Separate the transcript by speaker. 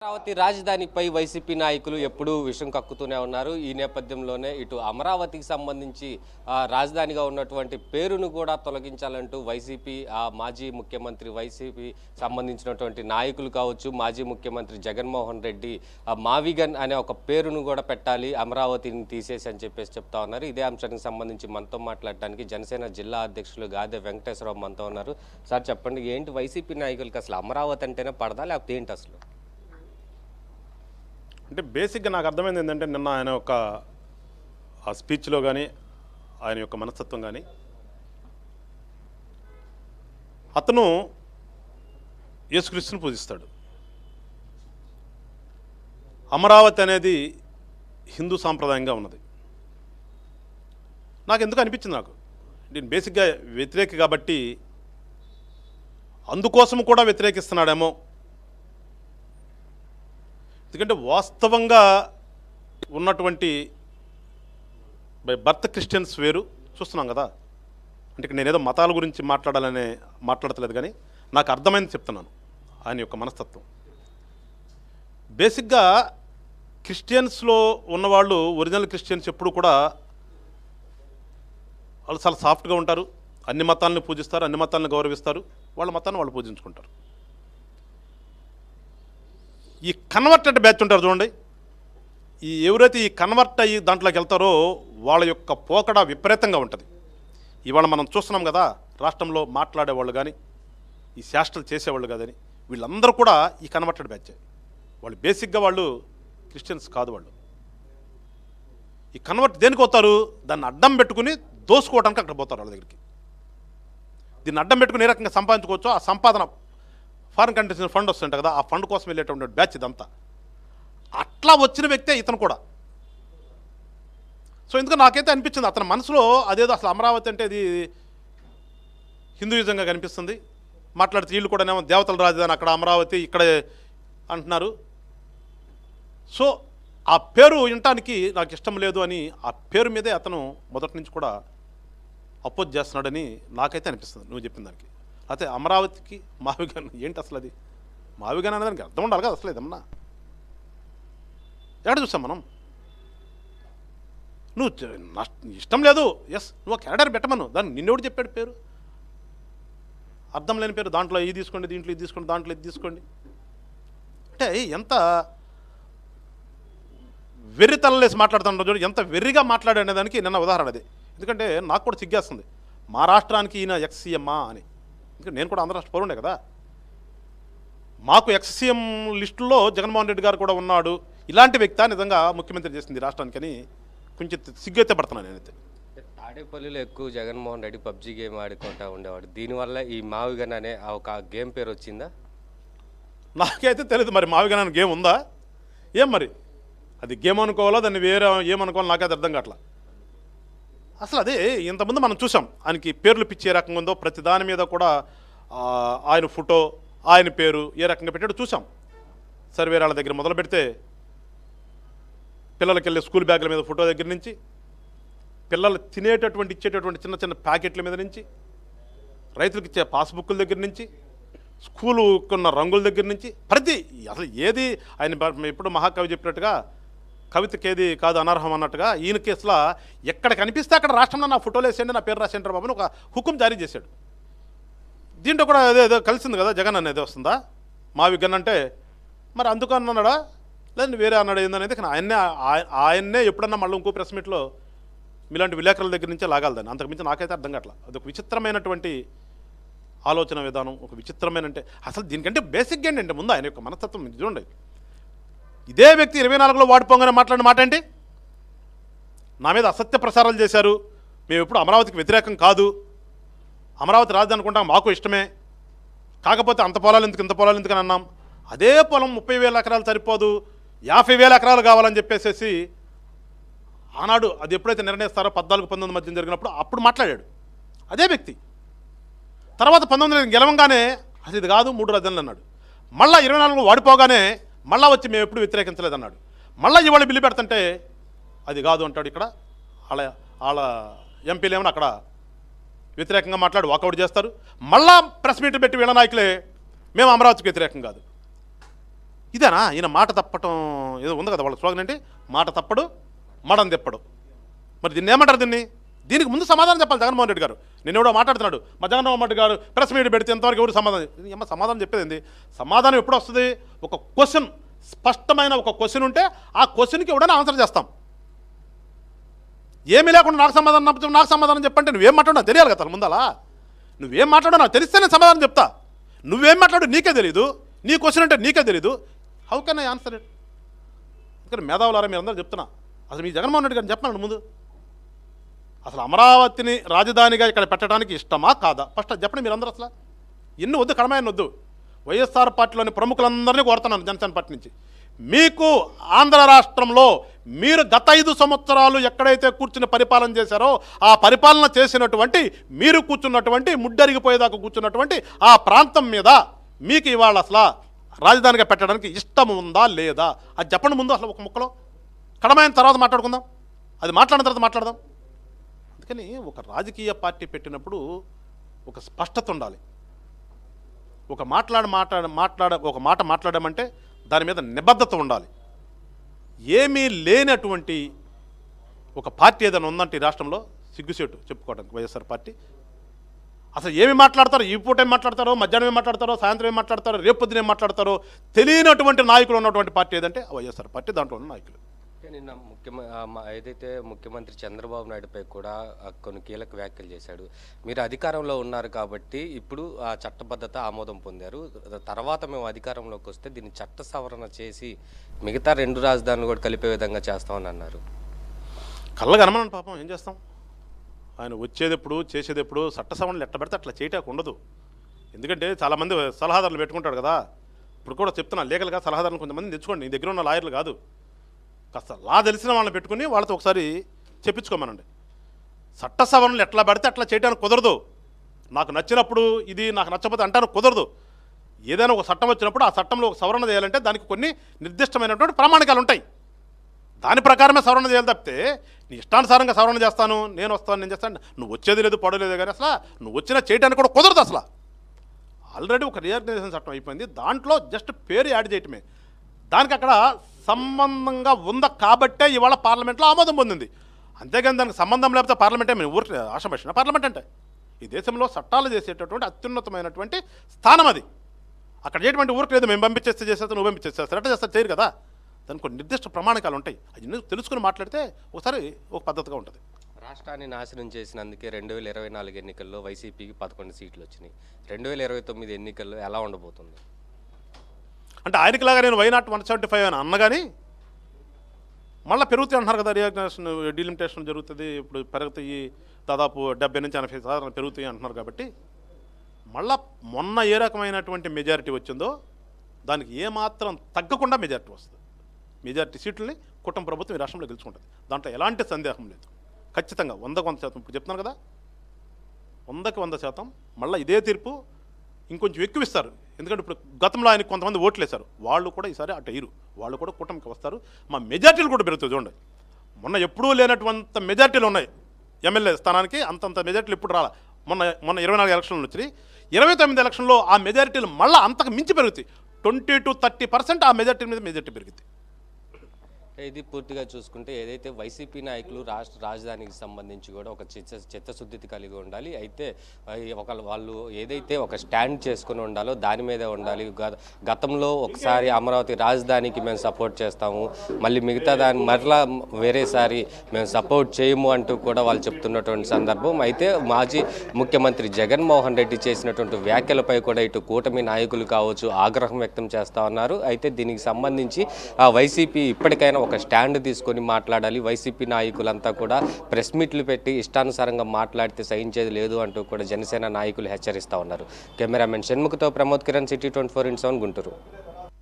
Speaker 1: Amaravati రాజధానిపై YCP నాయకులు ఎప్పుడూ విషం కక్కుతూనే ఉన్నారు. ఈ నేపథ్యంలోనే ఇటు అమరావతికి సంబంధించి రాజధానిగా ఉన్నటువంటి పేరును కూడా తొలగించాలంటూ వైసీపీ మాజీ ముఖ్యమంత్రి వైసీపీ సంబంధించినటువంటి నాయకులు కావచ్చు, మాజీ ముఖ్యమంత్రి జగన్మోహన్ రెడ్డి మావిగన్ అనే ఒక పేరును కూడా పెట్టాలి, అమరావతిని తీసేసి అని చెప్పేసి చెప్తా ఉన్నారు. ఇదే అంశానికి సంబంధించి మనతో మాట్లాడటానికి జనసేన జిల్లా అధ్యక్షులు గాదె వెంకటేశ్వరరావు మనతో ఉన్నారు. సార్ చెప్పండి, ఏంటి వైసీపీ నాయకులకి అసలు అమరావతి అంటేనే పడదా, లేకపోతే ఏంటి అసలు?
Speaker 2: అంటే బేసిక్గా నాకు అర్థమైంది ఏంటంటే నిన్న ఆయన యొక్క ఆ స్పీచ్లో కానీ ఆయన యొక్క మనస్తత్వం కానీ అతను యేసుక్రీస్తుని పూజిస్తాడు. అమరావతి అనేది హిందూ సాంప్రదాయంగా ఉన్నది. నాకు ఎందుకు అనిపించింది, నేను బేసిక్గా వ్యతిరేకి కాబట్టి అందుకోసం కూడా వ్యతిరేకిస్తున్నాడేమో. ఎందుకంటే వాస్తవంగా ఉన్నటువంటి బర్త్ క్రిస్టియన్స్ వేరు చూస్తున్నాం కదా. అంటే నేనేదో మతాల గురించి మాట్లాడతలేదు, కానీ నాకు అర్థమైంది చెప్తున్నాను ఆయన యొక్క మనస్తత్వం. బేసిక్గా క్రిస్టియన్స్లో ఉన్నవాళ్ళు, ఒరిజినల్ క్రిస్టియన్స్ ఎప్పుడు కూడా వాళ్ళు చాలా సాఫ్ట్గా ఉంటారు, అన్ని మతాలను పూజిస్తారు, అన్ని మతాలను గౌరవిస్తారు, వాళ్ళ మతాన్ని వాళ్ళు పూజించుకుంటారు. ఈ కన్వర్టెడ్ బ్యాచ్ ఉంటారు చూడండి, ఎవరైతే ఈ కన్వర్ట్ అయ్యి దాంట్లోకి వెళ్తారో వాళ్ళ యొక్క పోకడ విపరీతంగా ఉంటుంది. ఇవాళ మనం చూస్తున్నాం కదా, రాష్ట్రంలో మాట్లాడేవాళ్ళు కానీ ఈ శాస్త్రాలు చేసేవాళ్ళు కాదని వీళ్ళందరూ కూడా ఈ కన్వర్టెడ్ బ్యాచ్. వాళ్ళు బేసిక్గా వాళ్ళు క్రిస్టియన్స్ కాదు. వాళ్ళు ఈ కన్వర్ట్ దేనికి పోతారు, దాన్ని అడ్డం పెట్టుకుని దోసుకోవడానికి అక్కడ పోతారు వాళ్ళ దగ్గరికి. దీన్ని అడ్డం పెట్టుకుని ఏ రకంగా సంపాదించుకోవచ్చో ఆ సంపాదన ఫారిన్ కంట్రీస్ ఫండ్ వస్తుంటాయి కదా, ఆ ఫండ్ కోసం వెళ్ళేటువంటి బ్యాచ్ ఇదంతా. అట్లా వచ్చిన వ్యక్తే ఇతను కూడా. సో ఎందుకంటే నాకైతే అనిపించింది అతని మనసులో అదేదో అసలు అమరావతి అంటే అది హిందూయిజంగా కనిపిస్తుంది. మాట్లాడితే వీళ్ళు కూడా దేవతల రాజధాని అక్కడ అమరావతి ఇక్కడే అంటున్నారు. సో ఆ పేరు వినటానికి నాకు ఇష్టం లేదు అని ఆ పేరు మీదే అతను మొదటి నుంచి కూడా అపోజ్ చేస్తున్నాడని నాకైతే అనిపిస్తుంది నువ్వు చెప్పిన దానికి. అయితే అమరావతికి మావిగన్ ఏంటి అసలు? అది మావిగన్ అనేదానికి అర్థం ఉండాలి కదా అసలు. ఏదమ్మా ఎక్కడ చూసాం మనం? నువ్వు ఇష్టం లేదు, ఎస్ నువ్వు క్యాడర్ పెట్టమను, దాన్ని నిన్నెవడు చెప్పాడు పేరు? అర్థం లేని పేరు, దాంట్లో ఇది తీసుకోండి, దీంట్లో ఇది తీసుకోండి, దాంట్లో ఇది తీసుకోండి అంటే ఎంత వెర్రితనలేసి మాట్లాడుతుంటాం చూడండి, ఎంత వెర్రిగా మాట్లాడే దానికి నిన్న ఉదాహరణ అది. ఎందుకంటే నాకు కూడా సిగ్గేస్తుంది, మా రాష్ట్రానికి ఈయన ఎక్స్సీఎమ్మా అని. ఇంకా నేను కూడా ఆంధ్ర రాష్ట్ర పౌరుడే కదా, మాకు ఎక్స్సీఎం లిస్టులో జగన్మోహన్ రెడ్డి గారు కూడా ఉన్నాడు. ఇలాంటి వ్యక్తి నిజంగా ముఖ్యమంత్రి చేసింది రాష్ట్రానికని కొంచెం సిగ్గైతే పడుతున్నాను నేనైతే.
Speaker 1: తాడేపల్లిలో ఎక్కువ జగన్మోహన్ రెడ్డి పబ్జీ గేమ్ ఆడుకుంటూ ఉండేవాడు, దీనివల్ల ఈ మావిగన్ అనే ఒక గేమ్ పేరు వచ్చిందా?
Speaker 2: నాకైతే తెలియదు మరి మావిగన్ అనే గేమ్ ఉందా ఏం, మరి అది గేమ్ అనుకోవాలో దాన్ని వేరే ఏమనుకోవాలో నాకైతే అర్థం కావట్లా. అసలు అదే ఇంతకుముందు మనం చూసాం ఆయనకి పేర్లు పిచ్చి ఏ రకంగా ఉందో, ప్రతి దాని మీద కూడా ఆయన ఫోటో ఆయన పేరు ఏ రకంగా పెట్టాడో చూసాం. సర్వేరాళ్ళ దగ్గర మొదలు పెడితే పిల్లలకి వెళ్ళే స్కూల్ బ్యాగుల మీద ఫోటో దగ్గర నుంచి, పిల్లలు తినేటటువంటి ఇచ్చేటటువంటి చిన్న చిన్న ప్యాకెట్ల మీద నుంచి, రైతులకు ఇచ్చే పాస్బుక్ల దగ్గర నుంచి, స్కూలు కొన్న రంగుల దగ్గర నుంచి ప్రతి అసలు ఏది ఆయన ఎప్పుడు మహాకవి చెప్పినట్టుగా కవితకేది కాదు అనర్హం అన్నట్టుగా ఈయనకి అసలు ఎక్కడ కనిపిస్తే అక్కడ రాష్ట్రంలో నా ఫోటోలు వేసేయండి, నా పేరు రాసేయండి బాబు అని ఒక హుకుం జారీ చేశాడు. దీంట్లో కూడా ఏదో కలిసింది కదా, జగన్ అనేది వస్తుందా మావిగన్ అంటే? మరి అందుకు అన్నాడా లేదంటే వేరే అన్నాడు ఏందనేది ఆయన్నే ఎప్పుడన్నా మళ్ళీ ఇంకో ప్రెస్ మీట్లో మీలాంటి విలేకరుల దగ్గర నుంచే లాగాలి. అంతకుమించి నాకైతే అర్థం కావట్లా. అదొక విచిత్రమైనటువంటి ఆలోచన విధానం, ఒక విచిత్రమైన అంటే అసలు దీనికంటే బేసిక్గా ఏంటంటే ముందు ఆయన యొక్క మనస్తత్వం చూడండి. ఇదే వ్యక్తి 24లో వాడిపోగానే మాట్లాడిన మాట ఏంటి, నా మీద అసత్య ప్రసారాలు చేశారు, మేము ఎప్పుడు అమరావతికి వ్యతిరేకం కాదు, అమరావతి రాజధాని అనుకుంటాం, మాకు ఇష్టమే, కాకపోతే అంత పొలాలు ఎందుకు ఇంత పొలాలు ఎందుకని అన్నాం. అదే పొలం 30,000 ఎకరాలు సరిపోదు, 50,000 ఎకరాలు కావాలని చెప్పేసి ఆనాడు అది ఎప్పుడైతే నిర్ణయిస్తారో 14-19 మధ్య జరిగినప్పుడు అప్పుడు మాట్లాడాడు అదే వ్యక్తి. తర్వాత 19 గెలవంగానే అసలు ఇది కాదు 3 రాజధానులు అన్నాడు. మళ్ళీ 24లో వాడిపోగానే మళ్ళీ వచ్చి మేము ఎప్పుడు వ్యతిరేకించలేదన్నాడు. మళ్ళీ ఇవాళ బిల్లు పెడుతుంటే అది కాదు అంటాడు. ఇక్కడ వాళ్ళ ఎంపీలు ఏమన్నా అక్కడ వ్యతిరేకంగా మాట్లాడి వాకౌట్ చేస్తారు. మళ్ళా ప్రెస్ మీట్లు పెట్టి వీళ్ళ నాయకులే మేము అమరావతికి వ్యతిరేకం కాదు. ఇదేనా ఈయన మాట తప్పటం ఏదో ఉంది కదా వాళ్ళ స్లోగన్ ఏంటి, మాట తప్పడు మడం తిప్పడు. మరి దీన్ని ఏమంటారు? దీనికి ముందు సమాధానం చెప్పాలి జగన్మోహన్ రెడ్డి గారు. నేను ఎవడో మాట్లాడుతున్నాడు, మా జగన్మోహన్ రెడ్డి గారు ప్రెస్ మీట్ పెడితే ఎంతవరకు ఎవరు సమాధానం, ఏమో సమాధానం చెప్పేది సమాధానం ఎప్పుడు వస్తుంది? ఒక క్వశ్చన్, స్పష్టమైన ఒక క్వశ్చన్ ఉంటే ఆ క్వశ్చన్కి ఎవడైనా ఆన్సర్ చేస్తాం. ఏమీ లేకుండా నాకు సమాధానం చెప్పంటే నువ్వేం మాట్లాడు నాకు తెలియాలి కదా ముందలా. నువ్వేం మాట్లాడో నాకు తెలిస్తే నేను సమాధానం చెప్తా. నువ్వేం మాట్లాడు నీకే తెలీదు, నీ క్వశ్చన్ అంటే నీకే తెలీదు. How can I answer it? ఇక్కడ మేధావులారా మీరు అందరూ చెప్తున్నా, అసలు మీ జగన్మోహన్ రెడ్డి గారిని చెప్పండి ముందు, అసలు అమరావతిని రాజధానిగా ఇక్కడ పెట్టడానికి ఇష్టమా కాదా? ఫస్ట్ అది చెప్పండి మీరు అందరూ. అసలు ఎన్ని వద్దు, కడమాయని వద్దు. వైఎస్ఆర్ పార్టీలోని ప్రముఖులందరినీ కోరుతున్నాను జనసేన పార్టీ నుంచి, మీకు ఆంధ్ర రాష్ట్రంలో మీరు గత 5 సంవత్సరాలు ఎక్కడైతే కూర్చుని పరిపాలన చేశారో ఆ పరిపాలన చేసినటువంటి మీరు కూర్చున్నటువంటి ముడ్డరిగిపోయేదాకా కూర్చున్నటువంటి ఆ ప్రాంతం మీద మీకు ఇవాళ అసలు రాజధానిగా పెట్టడానికి ఇష్టం ఉందా లేదా? అది చెప్పండి ముందు అసలు ఒక ముక్కలో. కడమైన తర్వాత మాట్లాడుకుందాం, అది మాట్లాడిన తర్వాత మాట్లాడదాం. అందుకని ఒక రాజకీయ పార్టీ పెట్టినప్పుడు ఒక స్పష్టత ఉండాలి. ఒక మాట మాట్లాడమంటే దాని మీద నిబద్ధత ఉండాలి. ఏమీ లేనటువంటి ఒక పార్టీ ఏదైనా ఉందంటే ఈ రాష్ట్రంలో సిగ్గుసేటు చెప్పుకోవడానికి వైఎస్ఆర్ పార్టీ. అసలు ఏమి మాట్లాడతారో, ఈ పూట ఏం మాట్లాడతారో, మధ్యాహ్నం ఏం మాట్లాడతారో, సాయంత్రం ఏం మాట్లాడతారో, రేపు పొద్దున ఏం మాట్లాడతారో తెలియనటువంటి నాయకులు ఉన్నటువంటి పార్టీ ఏదంటే వైఎస్ఆర్ పార్టీ. దాంట్లో ఉన్న నాయకులు
Speaker 1: నిన్న ఏదైతే ముఖ్యమంత్రి చంద్రబాబు నాయుడుపై కూడా కొన్ని కీలక వ్యాఖ్యలు చేశాడు. మీరు అధికారంలో ఉన్నారు కాబట్టి ఇప్పుడు ఆ చట్టబద్ధత ఆమోదం పొందారు, తర్వాత మేము అధికారంలోకి వస్తే దీన్ని చట్ట సవరణ చేసి మిగతా 2 రాజధానులు కూడా కలిపే విధంగా చేస్తామని అన్నారు.
Speaker 2: కళ్ళగా అనమనండి పాపం, ఏం చేస్తాం? ఆయన వచ్చేదెప్పుడు చేసేదెప్పుడు చట్ట సవరణలు ఎట్ట పెడితే అట్లా చేయటానికి ఉండదు. ఎందుకంటే చాలామంది సలహాదారులు పెట్టుకుంటాడు కదా. ఇప్పుడు కూడా చెప్తున్నా, లీగల్గా సలహాదారులు కొంతమంది తెచ్చుకోండి, నీ దగ్గర ఉన్న లాయర్లు కాదు, కాస్త లా తెలిసిన వాళ్ళని పెట్టుకుని వాళ్ళతో ఒకసారి చెప్పించుకోమనండి. చట్ట సవరణలు ఎట్లా పడితే అట్లా చేయడానికి కుదరదు. నాకు నచ్చినప్పుడు ఇది, నాకు నచ్చకపోతే అంటానికి కుదరదు. ఏదైనా ఒక చట్టం వచ్చినప్పుడు ఆ చట్టంలో ఒక సవరణ చేయాలంటే దానికి కొన్ని నిర్దిష్టమైనటువంటి ప్రామాణికాలు ఉంటాయి. దాని ప్రకారమే సవరణ చేయాలి తప్పితే నీ ఇష్టానుసారంగా సవరణ చేస్తాను, నేను వస్తాను, నేను చేస్తాను, నువ్వు వచ్చేది లేదు పడలేదు కానీ అసలు నువ్వు వచ్చినా చేయడానికి కూడా కుదరదు. అసలు ఆల్రెడీ ఒక రీఆర్గనైజేషన్ చట్టం అయిపోయింది, దాంట్లో జస్ట్ పేరు యాడ్ చేయటమే. దానికి అక్కడ సంబంధంగా ఉందా కాబట్టే ఇవాళ పార్లమెంట్లో ఆమోదం పొందింది. అంతేగాని దానికి సంబంధం లేకపోతే పార్లమెంటే మేము ఊరికి ఆశపడిన పార్లమెంట్ అంటే ఈ దేశంలో చట్టాలు చేసేటటువంటి అత్యున్నతమైనటువంటి స్థానం అది. అక్కడ చేయటువంటి ఊరికి లేదు, మేము పంపించేస్తే చేసేస్తే నువ్వు పంపించేస్తే ఎట్లా చేస్తారు, చేయరు కదా. దానికి కొన్ని నిర్దిష్ట ప్రమాణికాలు ఉంటాయి, అది తెలుసుకుని మాట్లాడితే ఒకసారి ఒక పద్ధతిగా ఉంటుంది.
Speaker 1: రాష్ట్రాన్ని నాశనం చేసినందుకే 2024 ఎన్నికల్లో వైసీపీకి 11 సీట్లు వచ్చినాయి. 2029 ఎన్నికల్లో ఎలా ఉండబోతుంది?
Speaker 2: అంటే ఆయనకిలాగా నేను వైనాట్ 175 అని అన్నగాని మళ్ళీ పెరుగుతాయి అంటున్నారు కదా, రియాగ్నేషన్ డీలిమిటేషన్ జరుగుతుంది, ఇప్పుడు పెరుగుతాయి, దాదాపు 70 నుంచి 80% పెరుగుతాయి అంటున్నారు. కాబట్టి మళ్ళా మొన్న ఏ రకమైనటువంటి మెజారిటీ వచ్చిందో దానికి ఏమాత్రం తగ్గకుండా మెజారిటీ వస్తుంది. మెజారిటీ సీట్లని కుటుంబ ప్రభుత్వం ఈ రాష్ట్రంలో గెలుచుకుంటుంది, దాంట్లో ఎలాంటి సందేహం లేదు. ఖచ్చితంగా 100% ఇప్పుడు చెప్తున్నాను కదా, 100కి 100% మళ్ళీ ఇదే తీర్పు ఇంకొంచెం ఎక్కువ ఇస్తారు. ఎందుకంటే ఇప్పుడు గతంలో ఆయనకు కొంతమంది ఓట్లు వేశారు, వాళ్ళు కూడా ఈసారి అటు అయ్యారు, వాళ్ళు కూడా కూటమికి వస్తారు. మా మెజార్టీలు కూడా పెరుగుతుంది. చూడండి, మొన్న ఎప్పుడూ లేనటువంటి మెజార్టీలు ఉన్నాయి ఎమ్మెల్యే స్థానానికి, అంతంత మెజార్టీలు ఇప్పుడు రాలా. మొన్న 24 ఎలక్షన్లు వచ్చినాయి, 29 ఎలక్షన్లో ఆ మెజారిటీలు మళ్ళీ అంతకు మించి పెరుగుతాయి. 20 to 30% ఆ మెజారిటీ మీద మెజారిటీ పెరుగుతుంది.
Speaker 1: ఇది పూర్తిగా చూసుకుంటే ఏదైతే వైసీపీ నాయకులు రాష్ట్ర రాజధానికి సంబంధించి కూడా ఒక చిత్తశుద్ధి కలిగి ఉండాలి. అయితే వాళ్ళు ఏదైతే ఒక స్టాండ్ చేసుకుని ఉండాలో దాని మీదే ఉండాలి. గతంలో ఒకసారి అమరావతి రాజధానికి మేము సపోర్ట్ చేస్తాము, మళ్ళీ మిగతా దాన్ని మరలా వేరేసారి మేము సపోర్ట్ చేయము అంటూ కూడా వాళ్ళు చెప్తున్నటువంటి సందర్భం. అయితే మాజీ ముఖ్యమంత్రి జగన్మోహన్ రెడ్డి చేసినటువంటి వ్యాఖ్యలపై కూడా ఇటు కూటమి నాయకులు కావచ్చు ఆగ్రహం వ్యక్తం చేస్తూ ఉన్నారు. అయితే దీనికి సంబంధించి వైసీపీ ఇప్పటికైనా ఒక స్టాండ్ తీసుకొని మాట్లాడాలి. వైసీపీ నాయకులంతా కూడా ప్రెస్ మీట్లు పెట్టి ఇష్టానుసారంగా మాట్లాడితే సహించేది లేదు అంటూ కూడా జనసేన నాయకులు హెచ్చరిస్తూ ఉన్నారు. కెమెరామెన్ షణ్ముఖతో ప్రమోద్ కిరణ్, సిటీ 24/7 గుంటూరు.